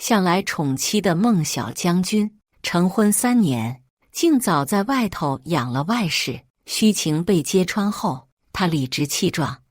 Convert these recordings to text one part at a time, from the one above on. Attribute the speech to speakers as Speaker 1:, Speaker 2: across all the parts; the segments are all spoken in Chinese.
Speaker 1: 向来宠妻的孟小将军，成婚3年，竟早在外头养了外室，虚情被揭穿后，他理直气壮：“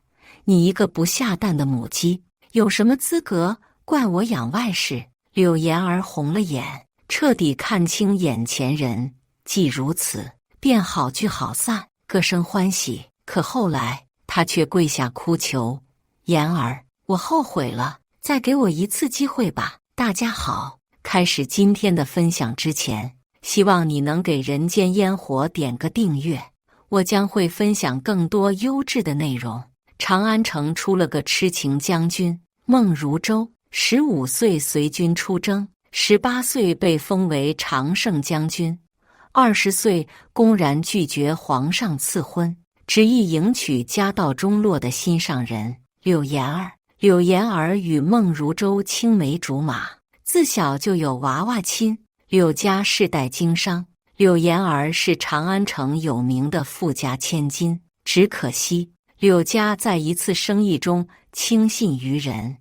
Speaker 1: 你一个不下蛋的母鸡，有什么资格怪我养外室？”柳言儿红了眼，彻底看清眼前人。既如此，便好聚好散，各生欢喜。可后来，他却跪下哭求：“言儿，我后悔了，再给我一次机会吧。”大家好，开始今天的分享之前，希望你能给人间烟火点个订阅，我将会分享更多优质的内容。长安城出了个痴情将军孟如舟，15岁随军出征，18岁被封为常胜将军，20岁公然拒绝皇上赐婚，执意迎娶家道中落的心上人柳言儿。柳言儿与孟如舟青梅竹马，自小就有娃娃亲。柳家世代经商，柳言儿是长安城有名的富家千金。只可惜，柳家在一次生意中轻信于人，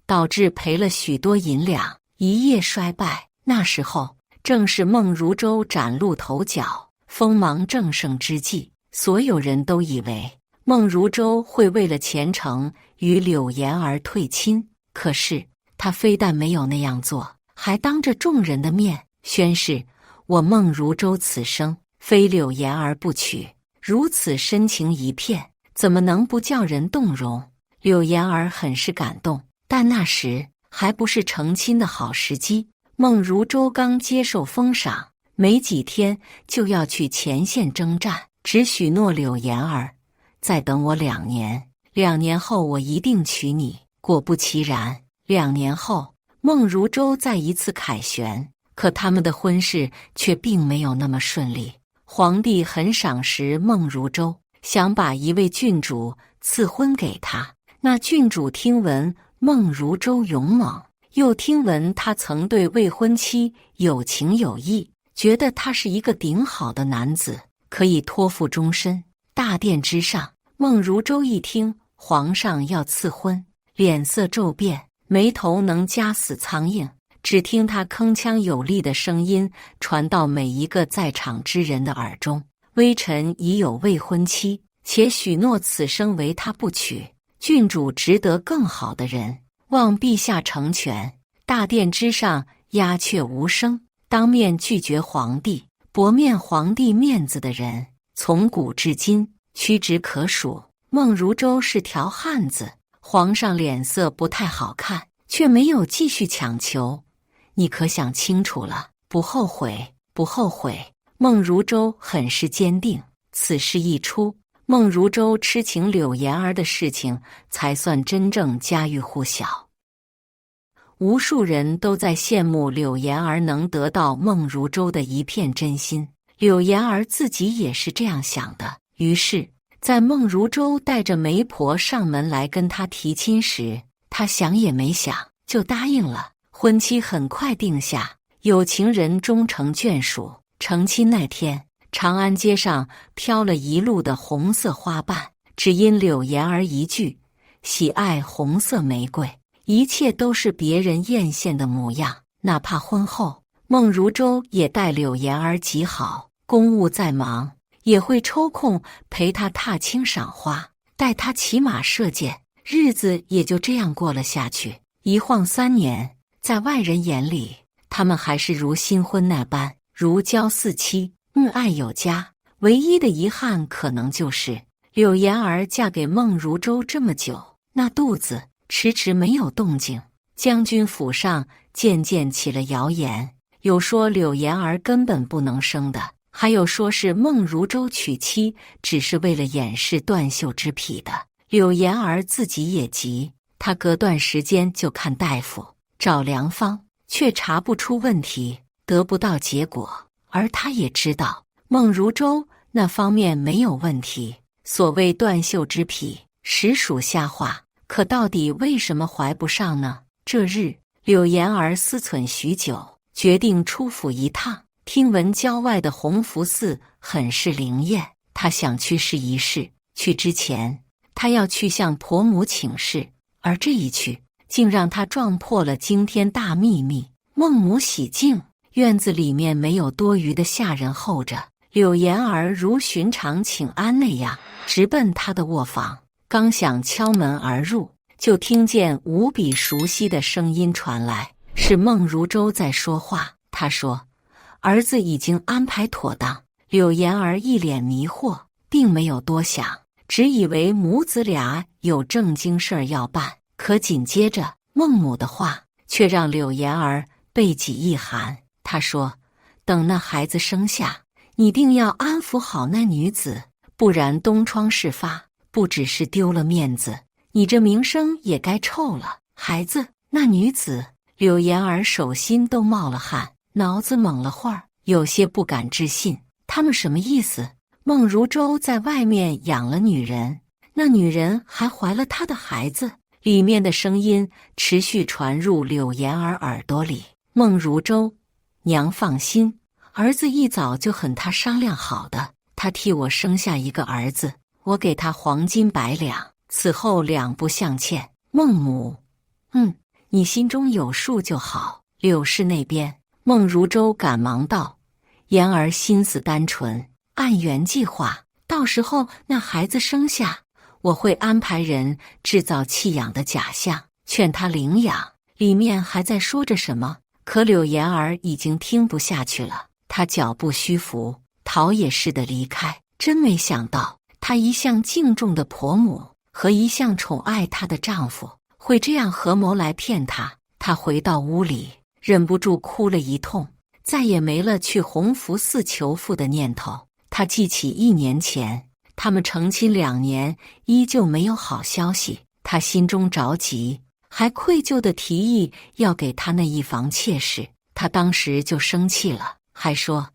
Speaker 1: 导致赔了许多银两，一夜衰败。那时候正是孟如舟崭露头角、锋芒正盛之际，所有人都以为孟如舟会为了前程与柳言儿退亲，可是他非但没有那样做，还当着众人的面宣誓：“我孟如舟此生非柳言儿不娶。”如此深情一片，怎么能不叫人动容？柳言儿很是感动，但那时还不是成亲的好时机。孟如舟刚接受封赏，没几天就要去前线征战，只许诺柳言儿：“再等我2年，2年后我一定娶你。”果不其然，2年后，孟如舟再一次凯旋，可他们的婚事却并没有那么顺利。皇帝很赏识孟如舟，想把一位郡主赐婚给他。那郡主听闻孟如舟勇猛，又听闻他曾对未婚妻有情有义，觉得他是一个顶好的男子，可以托付终身。大殿之上，孟如舟一听皇上要赐婚，脸色骤变，眉头能夹死苍蝇。只听他铿锵有力的声音传到每一个在场之人的耳中：“微臣已有未婚妻，且许诺此生为他不娶。郡主值得更好的人，望陛下成全。”大殿之上鸦雀无声，当面拒绝皇帝、薄面皇帝面子的人，从古至今屈指可数。孟如舟是条汉子，皇上脸色不太好看，却没有继续强求。你可想清楚了？不后悔，不后悔。孟如舟很是坚定。此事一出，孟如舟痴情柳言儿的事情才算真正家喻户晓。无数人都在羡慕柳言儿能得到孟如舟的一片真心，柳言儿自己也是这样想的。于是，在孟如舟带着媒婆上门来跟他提亲时，他想也没想就答应了。婚期很快定下，有情人终成眷属。成亲那天，长安街上飘了一路的红色花瓣，只因柳言儿一句喜爱红色玫瑰，一切都是别人艳羡的模样。哪怕婚后，孟如舟也待柳言儿极好，公务再忙，也会抽空陪他踏青赏花，带他骑马射箭，日子也就这样过了下去。一晃3年。在外人眼里，他们还是如新婚那般如胶似漆，恩爱有加。唯一的遗憾可能就是柳言儿嫁给孟如舟这么久，那肚子迟迟没有动静。将军府上渐渐起了谣言，有说柳言儿根本不能生的，还有说是孟如舟娶妻只是为了掩饰断袖之癖的。柳言儿自己也急，他隔段时间就看大夫找良方，却查不出问题，得不到结果。而他也知道孟如舟那方面没有问题，所谓断袖之癖实属瞎话。可到底为什么怀不上呢？这日，柳言儿思忖许久，决定出府一趟。听闻郊外的弘福寺很是灵验，他想去试一试。去之前，他要去向婆母请示，而这一去竟让他撞破了惊天大秘密。孟母喜静，院子里面没有多余的下人候着，柳言儿如寻常请安那样，直奔他的卧房。刚想敲门而入，就听见无比熟悉的声音传来，是孟如舟在说话。他说：“儿子已经安排妥当。”柳言儿一脸迷惑，并没有多想，只以为母子俩有正经事儿要办。可紧接着孟母的话却让柳言儿背脊一寒。他说：“等那孩子生下，你定要安抚好那女子，不然东窗事发，不只是丢了面子，你这名声也该臭了。”孩子，那女子，柳言儿手心都冒了汗，脑子懵了会儿，有些不敢置信。他们什么意思？孟如舟在外面养了女人，那女人还怀了他的孩子。里面的声音持续传入柳言儿耳朵里。孟如舟，娘放心，儿子一早就和他商量好的，他替我生下一个儿子，我给他黄金100两，此后两不相欠。孟母，你心中有数就好。柳氏那边，孟如舟赶忙道：“言儿心思单纯，按原计划，到时候那孩子生下，我会安排人制造弃养的假象，劝他领养。”里面还在说着什么，可柳言儿已经听不下去了，他脚步虚浮，逃也似的离开。真没想到，她一向敬重的婆母和一向宠爱她的丈夫会这样合谋来骗她。她回到屋里，忍不住哭了一通，再也没了去弘福寺求父的念头。她记起1年前他们成亲2年，依旧没有好消息，她心中着急，还愧疚地提议要给他那一房妾室。她当时就生气了，还说：“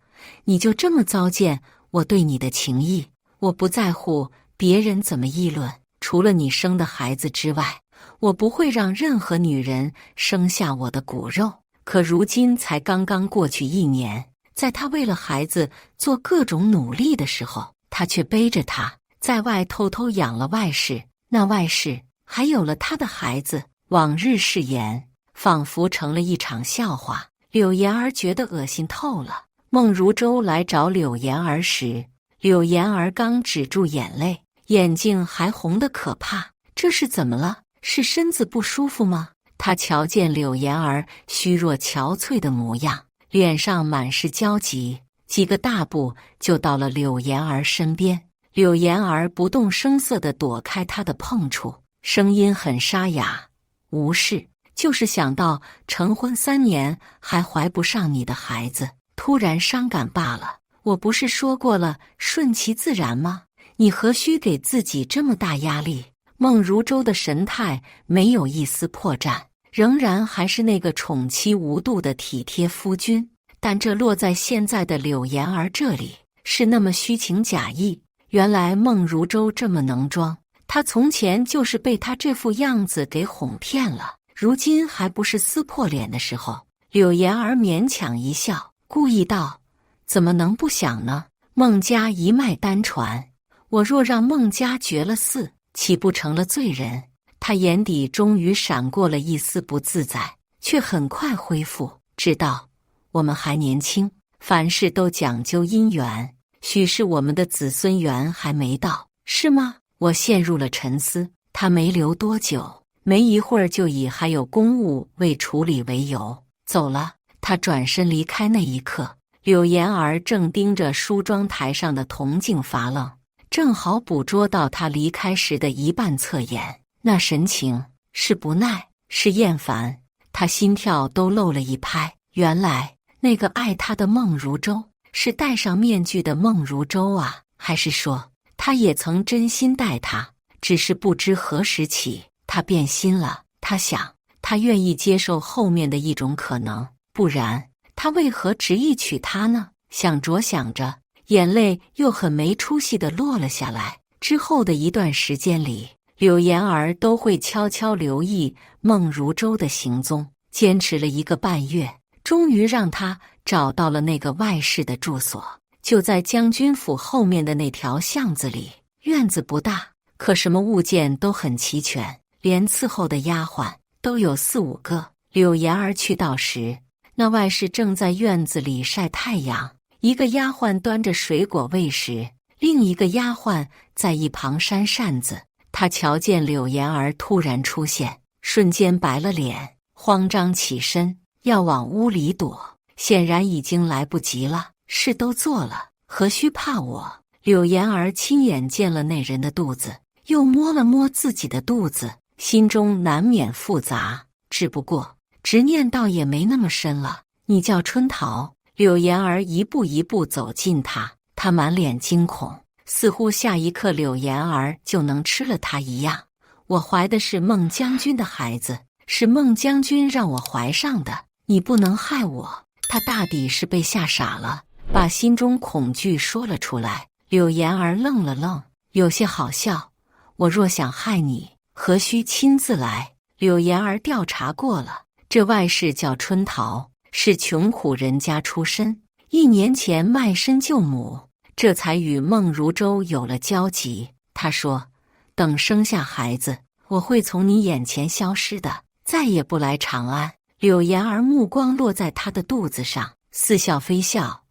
Speaker 1: 你就这么糟践我对你的情谊？我不在乎别人怎么议论，除了你生的孩子之外，我不会让任何女人生下我的骨肉。”可如今才刚刚过去1年，在他为了孩子做各种努力的时候，他却背着他在外偷偷养了外室，那外室还有了他的孩子。往日誓言仿佛成了一场笑话，柳言儿觉得恶心透了。孟如舟来找柳言儿时，柳言儿刚止住眼泪，眼睛还红得可怕。这是怎么了？是身子不舒服吗？他瞧见柳言儿虚弱憔悴的模样，脸上满是焦急，几个大步就到了柳言儿身边。柳言儿不动声色地躲开他的碰触，声音很沙哑：“无事，就是想到成婚3年还怀不上你的孩子，突然伤感罢了。我不是说过了，顺其自然吗？你何须给自己这么大压力？”孟如舟的神态没有一丝破绽，仍然还是那个宠妻无度的体贴夫君，但这落在现在的柳言儿这里是那么虚情假意。原来孟如舟这么能装，他从前就是被他这副样子给哄骗了，如今还不是撕破脸的时候。柳言儿勉强一笑，故意道：“怎么能不想呢？孟家一脉单传，我若让孟家绝了嗣，岂不成了罪人？”他眼底终于闪过了一丝不自在，却很快恢复，知道我们还年轻，凡事都讲究姻缘，许是我们的子孙缘还没到，是吗？我陷入了沉思。他没留多久，没一会儿就以还有公务未处理为由走了。他转身离开那一刻，柳言儿正盯着梳妆台上的铜镜发愣，正好捕捉到他离开时的一半侧颜，那神情是不耐，是厌烦。他心跳都漏了一拍，原来那个爱他的孟如舟是戴上面具的孟如舟啊，还是说他也曾真心待他，只是不知何时起他变心了。他想，他愿意接受后面的一种可能，不然他为何执意娶她呢？想着想着，眼泪又很没出息地落了下来。之后的一段时间里，柳言儿都会悄悄留意孟如舟的行踪，坚持了1个半月，终于让他找到了那个外室的住所，就在将军府后面的那条巷子里。院子不大，可什么物件都很齐全，连伺候的丫鬟都有4、5个。柳岩儿去到时，那外室正在院子里晒太阳，一个丫鬟端着水果喂食，另一个丫鬟在一旁扇扇子。她瞧见柳岩儿突然出现，瞬间白了脸，慌张起身要往屋里躲，显然已经来不及了，事都做了，何须怕我？柳岩儿亲眼见了那人的肚子，又摸了摸自己的肚子，心中难免复杂，只不过执念倒也没那么深了。你叫春桃。柳岩儿一步一步走近他，他满脸惊恐，似乎下一刻柳岩儿就能吃了他一样。我怀的是孟将军的孩子，是孟将军让我怀上的，你不能害我。他大抵是被吓傻了，把心中恐惧说了出来。柳岩儿愣了愣，有些好笑。我若想害你，何须亲自来？柳岩儿调查过了，这外室叫春桃，是穷苦人家出身，1年前卖身救母，这才与孟如舟有了交集。他说，等生下孩子，我会从你眼前消失的，再也不来长安。柳岩儿目光落在他的肚子上，似笑非笑。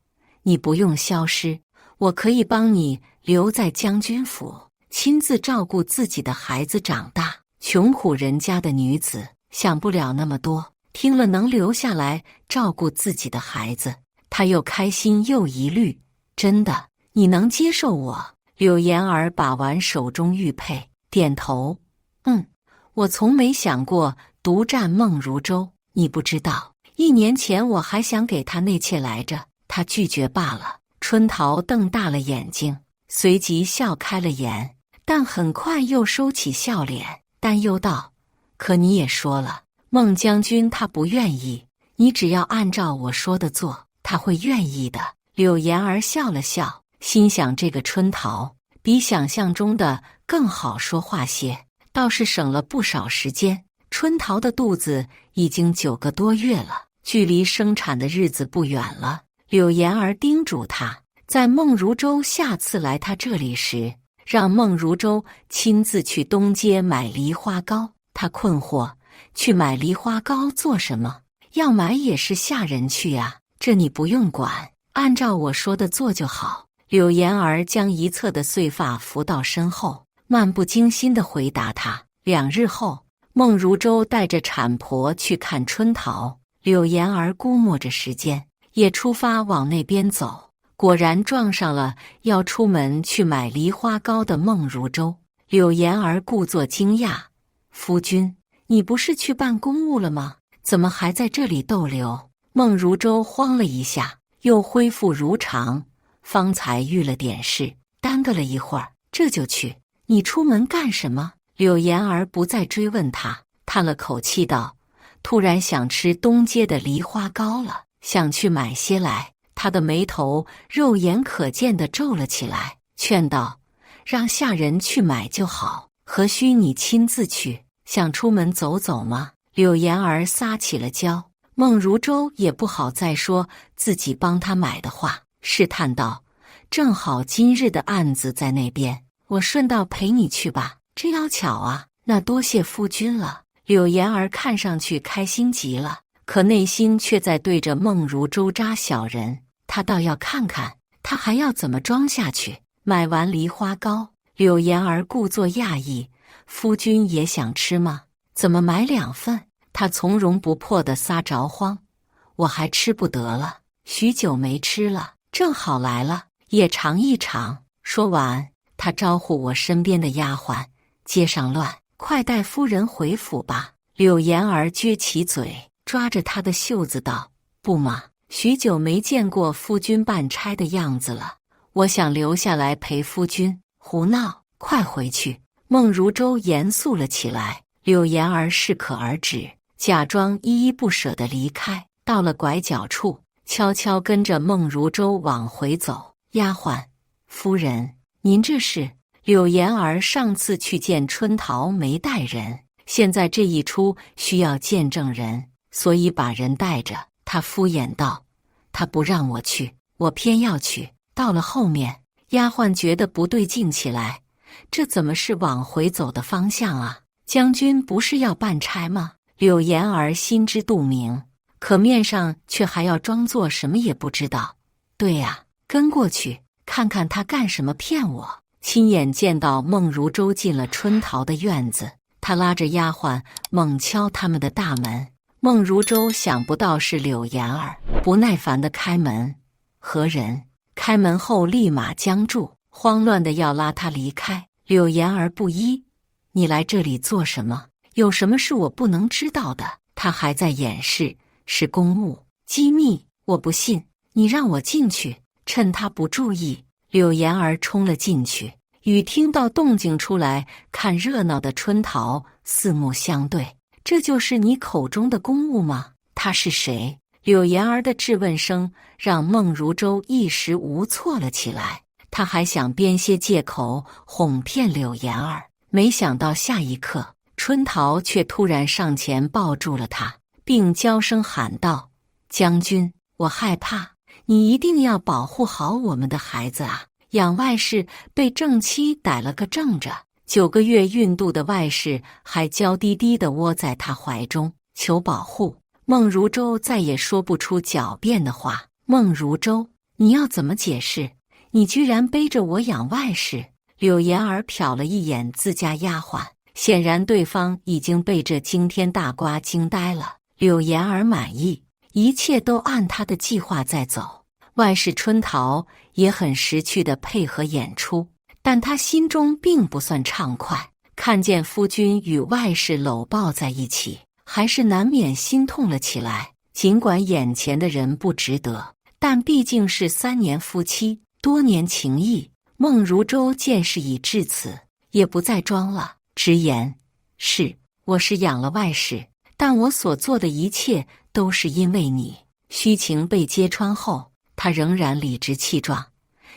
Speaker 1: 你不用消失，我可以帮你留在将军府，亲自照顾自己的孩子长大。穷苦人家的女子想不了那么多，听了能留下来照顾自己的孩子，他又开心又疑虑。真的，你能接受我？柳岩儿把玩手中玉佩，点头。我从没想过独占孟如舟，你不知道，1年前我还想给他内妾来着，他拒绝罢了。春桃瞪大了眼睛，随即笑开了颜，但很快又收起笑脸，担忧道：可你也说了，孟将军他不愿意，你只要按照我说的做，他会愿意的。柳岩儿笑了笑，心想这个春桃比想象中的更好说话些，倒是省了不少时间。春桃的肚子已经9个多月了，距离生产的日子不远了。柳岩儿叮嘱他，在孟如舟下次来他这里时，让孟如舟亲自去东街买梨花糕。他困惑，去买梨花糕做什么？要买也是下人去啊，这你不用管，按照我说的做就好。柳岩儿将一侧的碎发拂到身后，漫不经心地回答他。2日后，孟如舟带着产婆去看春桃，柳岩儿估摸着时间，也出发往那边走。果然撞上了要出门去买梨花糕的孟如舟。柳岩儿故作惊讶：夫君，你不是去办公务了吗？怎么还在这里逗留？孟如舟慌了一下，又恢复如常。方才遇了点事，耽搁了一会儿，这就去。你出门干什么？柳岩儿不再追问他，叹了口气道：突然想吃东街的梨花糕了，想去买些来。他的眉头肉眼可见地皱了起来，劝道：让下人去买就好，何须你亲自去？想出门走走吗？柳岩儿撒起了娇，孟如舟也不好再说自己帮他买的话，试探道：正好今日的案子在那边，我顺道陪你去吧。真要巧啊，那多谢夫君了。柳岩儿看上去开心极了，可内心却在对着孟如舟扎小人。他倒要看看他还要怎么装下去。买完梨花糕，柳岩儿故作讶异：夫君也想吃吗？怎么买2份？他从容不迫地撒着慌：我还吃不得了，许久没吃了，正好来了，也尝一尝。说完，他招呼我身边的丫鬟：街上乱，快带夫人回府吧。柳岩儿撅起嘴，抓着他的袖子道：不嘛，许久没见过夫君办差的样子了，我想留下来陪夫君。胡闹，快回去。孟如舟严肃了起来，柳岩儿适可而止，假装依依不舍地离开。到了拐角处，悄悄跟着孟如舟往回走。丫鬟，夫人，您这是？柳岩儿上次去见春桃没带人，现在这一出需要见证人，所以把人带着。他敷衍道：他不让我去，我偏要去。到了后面，丫鬟觉得不对劲起来，这怎么是往回走的方向啊？将军不是要办差吗？柳岩儿心知肚明，可面上却还要装作什么也不知道。对呀，跟过去看看他干什么骗我。亲眼见到孟如舟进了春桃的院子，他拉着丫鬟猛敲他们的大门。孟如舟想不到是柳岩儿，不耐烦地开门。何人？开门后立马僵住，慌乱地要拉他离开。柳岩儿不依：你来这里做什么？有什么是我不能知道的？他还在掩饰，是公务机密，我不信。你让我进去。趁他不注意，柳岩儿冲了进去，与听到动静出来看热闹的春桃四目相对。这就是你口中的公务吗？他是谁？柳岩儿的质问声让孟如舟一时无措了起来。他还想编些借口哄骗柳岩儿，没想到下一刻，春桃却突然上前抱住了他，并娇声喊道：将军，我害怕，你一定要保护好我们的孩子啊！养外室被正妻逮了个正着，9个月孕肚的外室还娇滴滴地窝在他怀中，求保护。孟如舟再也说不出狡辩的话。孟如舟，你要怎么解释？你居然背着我养外室！柳岩儿瞟了一眼自家丫鬟，显然对方已经被这惊天大瓜惊呆了。柳岩儿满意，一切都按她的计划在走。外室春桃也很识趣地配合演出，但她心中并不算畅快。看见夫君与外室搂抱在一起，还是难免心痛了起来。尽管眼前的人不值得，但毕竟是3年夫妻，多年情谊。孟如舟见事已至此，也不再装了，直言：是，我是养了外室，但我所做的一切都是因为你。虚情被揭穿后，他仍然理直气壮：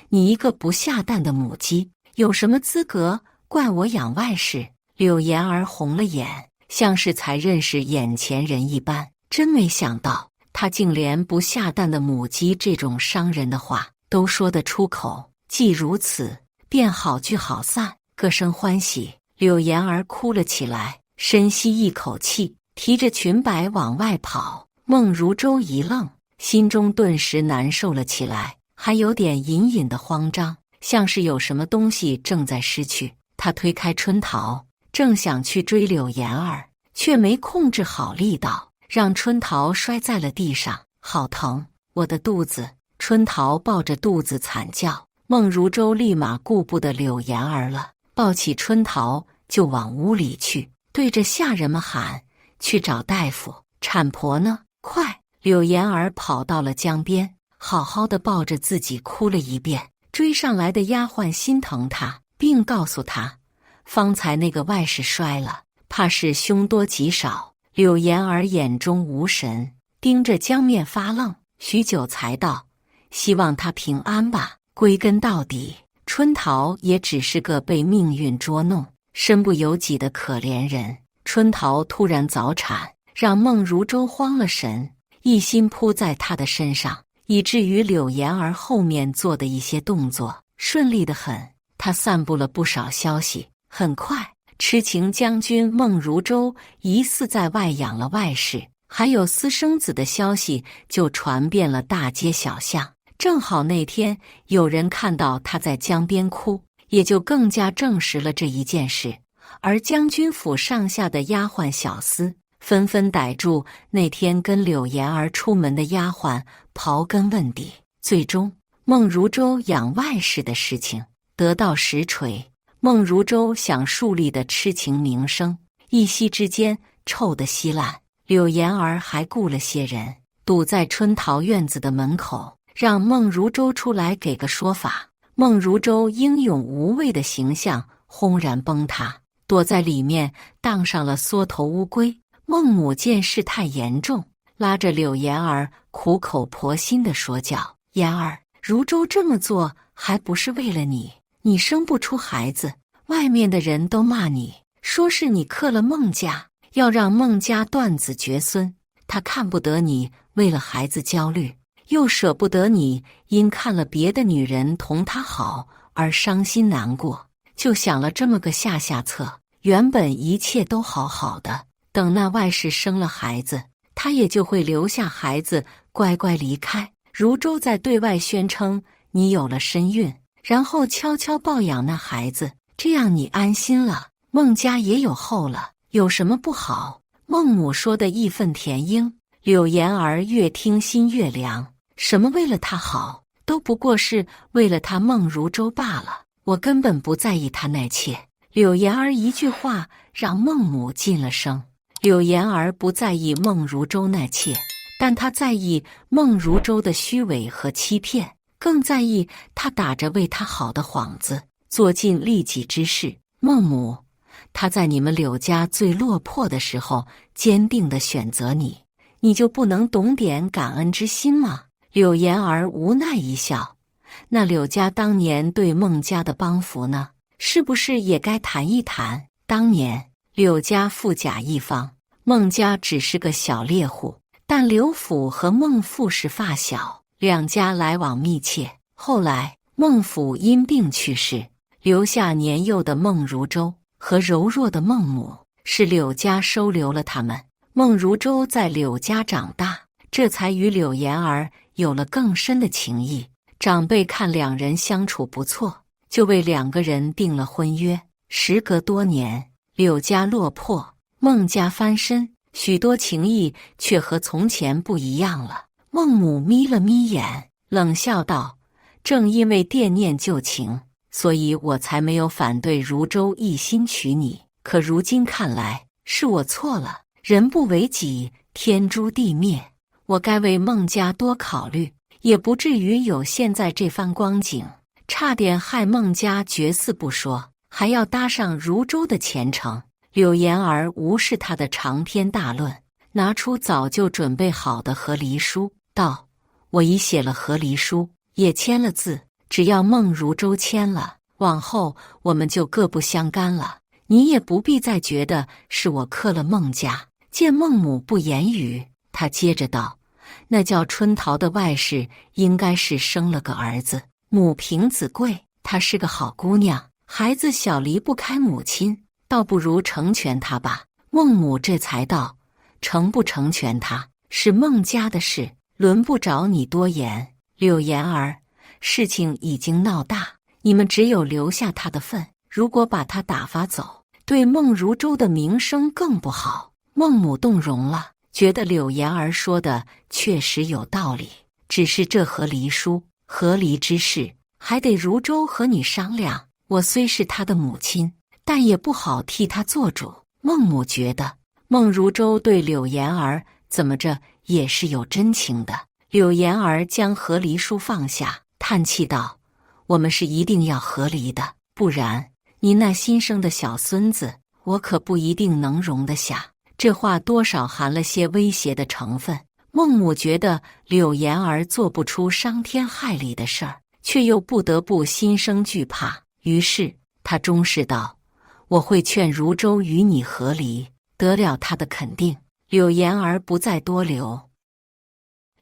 Speaker 1: 你一个不下蛋的母鸡，有什么资格怪我养外室？柳岩儿红了眼，像是才认识眼前人一般。真没想到，他竟连不下蛋的母鸡这种伤人的话都说得出口。既如此，便好聚好散，各生欢喜。柳岩儿哭了起来，深吸一口气，提着裙摆往外跑。孟如舟一愣，心中顿时难受了起来，还有点隐隐的慌张，像是有什么东西正在失去。他推开春桃，正想去追柳岩儿，却没控制好力道，让春桃摔在了地上。好疼，我的肚子！春桃抱着肚子惨叫。孟如舟立马顾不得柳岩儿了，抱起春桃就往屋里去，对着下人们喊：去找大夫，产婆呢？快！柳岩儿跑到了江边，好好的抱着自己哭了一遍。追上来的丫鬟心疼她，并告诉她，方才那个外室摔了，怕是凶多吉少。柳岩儿眼中无神，盯着江面发愣，许久才道：希望他平安吧。归根到底，春桃也只是个被命运捉弄、身不由己的可怜人。春桃突然早产，让孟如舟慌了神，一心扑在她的身上，以至于柳岩儿后面做的一些动作顺利得很。他散布了不少消息，很快，痴情将军孟如舟疑似在外养了外室，还有私生子的消息就传遍了大街小巷。正好那天有人看到他在江边哭，也就更加证实了这一件事。而将军府上下的丫鬟小厮纷纷逮住那天跟柳岩儿出门的丫鬟，刨根问底。最终，孟如舟养外室的事情得到实锤。孟如舟想树立的痴情名声，一夕之间臭得稀烂。柳岩儿还雇了些人堵在春桃院子的门口，让孟如舟出来给个说法。孟如舟英勇无畏的形象轰然崩塌，躲在里面当上了缩头乌龟。孟母见事态严重，拉着柳岩儿苦口婆心地说教：岩儿，如舟这么做还不是为了你？你生不出孩子，外面的人都骂你，说是你克了孟家，要让孟家断子绝孙。他看不得你为了孩子焦虑，又舍不得你因看了别的女人同他好而伤心难过，就想了这么个下策。原本一切都好好的，等那外室生了孩子，他也就会留下孩子，乖乖离开。如舟在对外宣称你有了身孕，然后悄悄抱养那孩子，这样你安心了，孟家也有后了，有什么不好？孟母说的义愤填膺，柳言儿越听心越凉。什么为了他好，都不过是为了他孟如舟罢了。我根本不在意他那妾。柳言儿一句话让孟母噤了声。柳言儿不在意孟如舟那妾，但他在意孟如舟的虚伪和欺骗，更在意他打着为他好的幌子，做尽利己之事。孟母，他在你们柳家最落魄的时候，坚定地选择你，你就不能懂点感恩之心吗？柳言儿无奈一笑，那柳家当年对孟家的帮扶呢？是不是也该谈一谈？当年柳家富甲一方，孟家只是个小猎户，但柳府和孟父是发小，两家来往密切。后来孟府因病去世，留下年幼的孟如舟和柔弱的孟母，是柳家收留了他们。孟如舟在柳家长大，这才与柳言儿有了更深的情谊。长辈看两人相处不错，就为两个人定了婚约。时隔多年，柳家落魄，孟家翻身，许多情谊却和从前不一样了。孟母眯了眯眼，冷笑道：“正因为惦念旧情，所以我才没有反对如舟一心娶你。可如今看来，是我错了。人不为己，天诛地灭。我该为孟家多考虑，也不至于有现在这番光景。差点害孟家绝嗣不说，还要搭上如舟的前程。”柳言儿无视他的长篇大论，拿出早就准备好的和离书，道：“我已写了和离书，也签了字，只要孟如舟签了，往后我们就各不相干了。你也不必再觉得是我克了孟家。”见孟母不言语，他接着道：“那叫春桃的外室应该是生了个儿子，母凭子贵，她是个好姑娘，孩子小离不开母亲，倒不如成全她吧。”孟母这才道：“成不成全她，是孟家的事，轮不着你多言。柳言儿，事情已经闹大，你们只有留下她的份，如果把她打发走，对孟如舟的名声更不好。”孟母动容了，觉得柳言儿说的确实有道理，只是这和离书、和离之事，还得如舟和你商量。我虽是他的母亲，但也不好替他做主。孟母觉得孟如舟对柳言儿怎么着也是有真情的。柳言儿将和离书放下，叹气道：“我们是一定要和离的，不然你那新生的小孙子，我可不一定能容得下。”这话多少含了些威胁的成分。孟母觉得柳言儿做不出伤天害理的事儿，却又不得不心生惧怕，于是他终是道：“我会劝如舟与你和离。”得了他的肯定，柳言儿不再多留，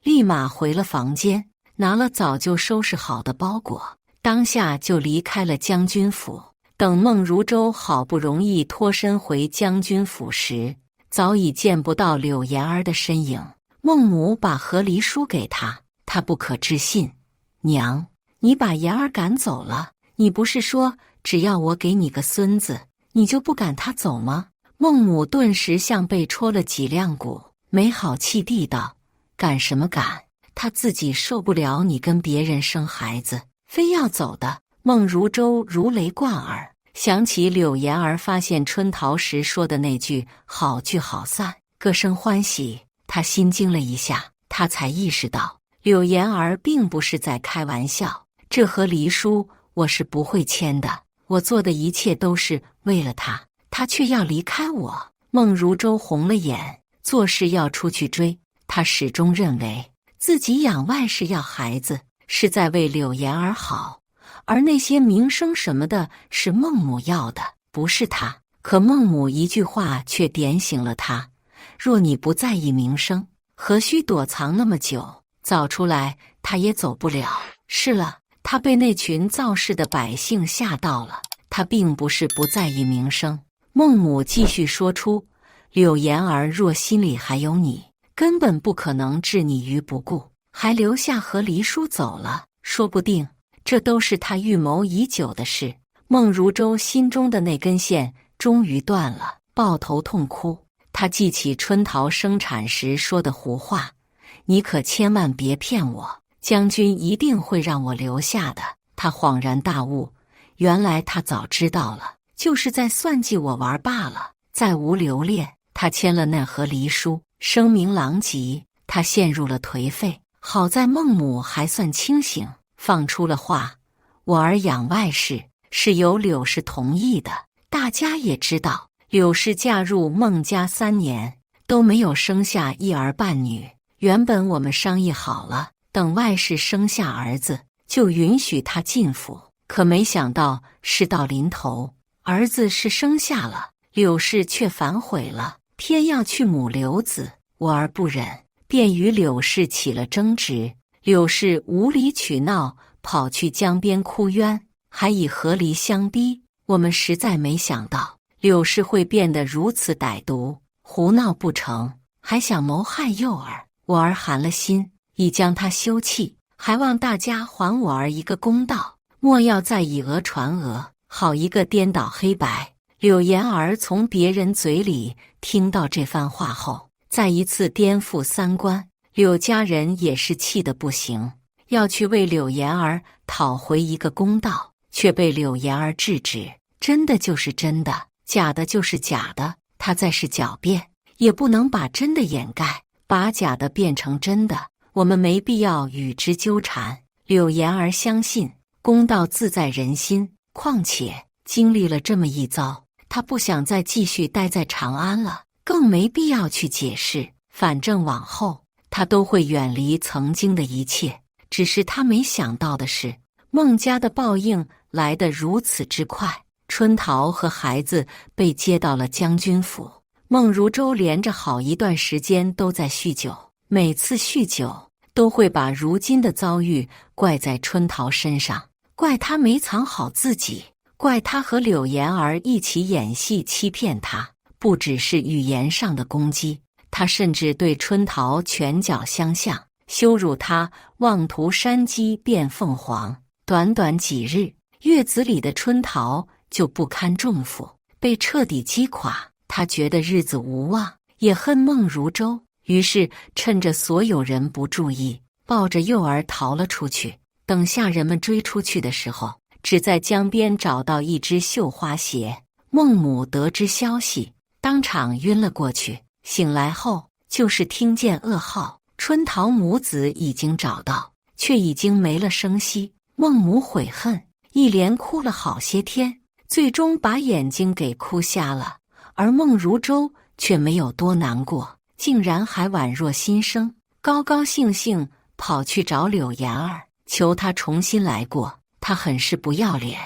Speaker 1: 立马回了房间，拿了早就收拾好的包裹，当下就离开了将军府。等孟如舟好不容易脱身回将军府时，早已见不到柳言儿的身影。孟母把和离书给他，他不可置信：“娘，你把言儿赶走了？你不是说只要我给你个孙子，你就不赶他走吗？”孟母顿时像被戳了几两骨，没好气地道：“赶什么赶？他自己受不了你跟别人生孩子，非要走的。”孟如舟如雷贯耳，想起柳言儿发现春桃时说的那句“好聚好散，各生欢喜”，他心惊了一下，他才意识到柳言儿并不是在开玩笑。这和离书我是不会签的，我做的一切都是为了他，他却要离开我。孟如舟红了眼，做事要出去追。他始终认为自己养外室要孩子，是在为柳言儿好。而那些名声什么的，是孟母要的，不是他。可孟母一句话却点醒了他：若你不在意名声，何须躲藏那么久？早出来，他也走不了。是了，他被那群造势的百姓吓到了。他并不是不在意名声。孟母继续说出：柳言儿若心里还有你，根本不可能置你于不顾，还留下和黎叔走了。说不定这都是他预谋已久的事。孟如舟心中的那根线终于断了，抱头痛哭。他记起春桃生产时说的胡话：“你可千万别骗我，将军一定会让我留下的。”他恍然大悟，原来他早知道了，就是在算计我玩罢了。再无留恋，他签了那和离书，声名狼藉，他陷入了颓废。好在孟母还算清醒，放出了话：“我儿养外室是由柳氏同意的。大家也知道，柳氏嫁入孟家3年都没有生下一儿半女。原本我们商议好了，等外室生下儿子，就允许他进府。可没想到事到临头，儿子是生下了，柳氏却反悔了，偏要去母柳子。我儿不忍，便与柳氏起了争执。柳氏无理取闹，跑去江边哭冤，还以和离相逼。我们实在没想到柳氏会变得如此歹毒，胡闹不成，还想谋害幼儿。我儿寒了心，已将他休弃，还望大家还我儿一个公道，莫要再以讹传讹，好一个颠倒黑白。柳言儿从别人嘴里听到这番话后，再一次颠覆三观。柳家人也是气得不行，要去为柳言儿讨回一个公道，却被柳言儿制止。真的就是真的，假的就是假的，他再是狡辩，也不能把真的掩盖，把假的变成真的。我们没必要与之纠缠。柳言儿相信公道自在人心，况且经历了这么一遭，他不想再继续待在长安了，更没必要去解释。反正往后他都会远离曾经的一切。只是他没想到的是，孟家的报应来得如此之快。春桃和孩子被接到了将军府，孟如舟连着好一段时间都在酗酒，每次酗酒都会把如今的遭遇怪在春桃身上，怪他没藏好自己，怪他和柳言儿一起演戏欺骗他。不只是语言上的攻击，他甚至对春桃拳脚相向，羞辱他妄图山鸡变凤凰。短短几日，月子里的春桃就不堪重负，被彻底击垮。他觉得日子无望，也恨孟如舟，于是趁着所有人不注意，抱着幼儿逃了出去。等下人们追出去的时候，只在江边找到一只绣花鞋。孟母得知消息，当场晕了过去。醒来后，就是听见噩耗，春桃母子已经找到，却已经没了声息。孟母悔恨，一连哭了好些天，最终把眼睛给哭瞎了。而孟如舟却没有多难过，竟然还宛若新生，高高兴兴跑去找柳言儿，求他重新来过。他很是不要脸：“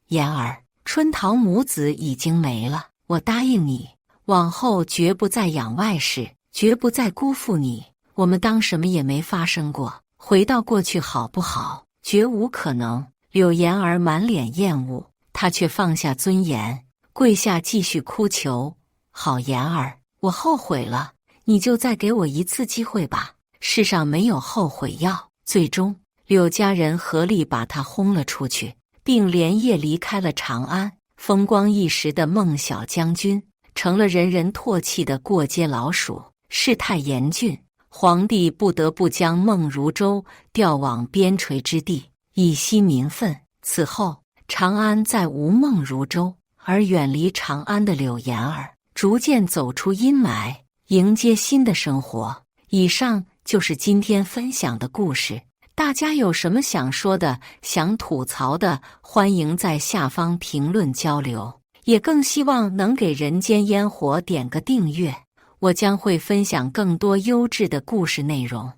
Speaker 1: 言儿，春桃母子已经没了，我答应你，往后绝不再养外室，绝不再辜负你，我们当什么也没发生过，回到过去好不好？绝无可能。”柳言儿满脸厌恶，他却放下尊严，跪下继续哭求：“好言儿，我后悔了，你就再给我一次机会吧，世上没有后悔药。”最终柳家人合力把他轰了出去，并连夜离开了长安。风光一时的孟小将军成了人人唾弃的过街老鼠。事态严峻，皇帝不得不将孟如舟调往边陲之地，以息民愤。此后长安再无孟如舟，而远离长安的柳言儿逐渐走出阴霾，迎接新的生活。以上就是今天分享的故事，大家有什么想说的、想吐槽的，欢迎在下方评论交流，也更希望能给人间烟火点个订阅，我将会分享更多优质的故事内容。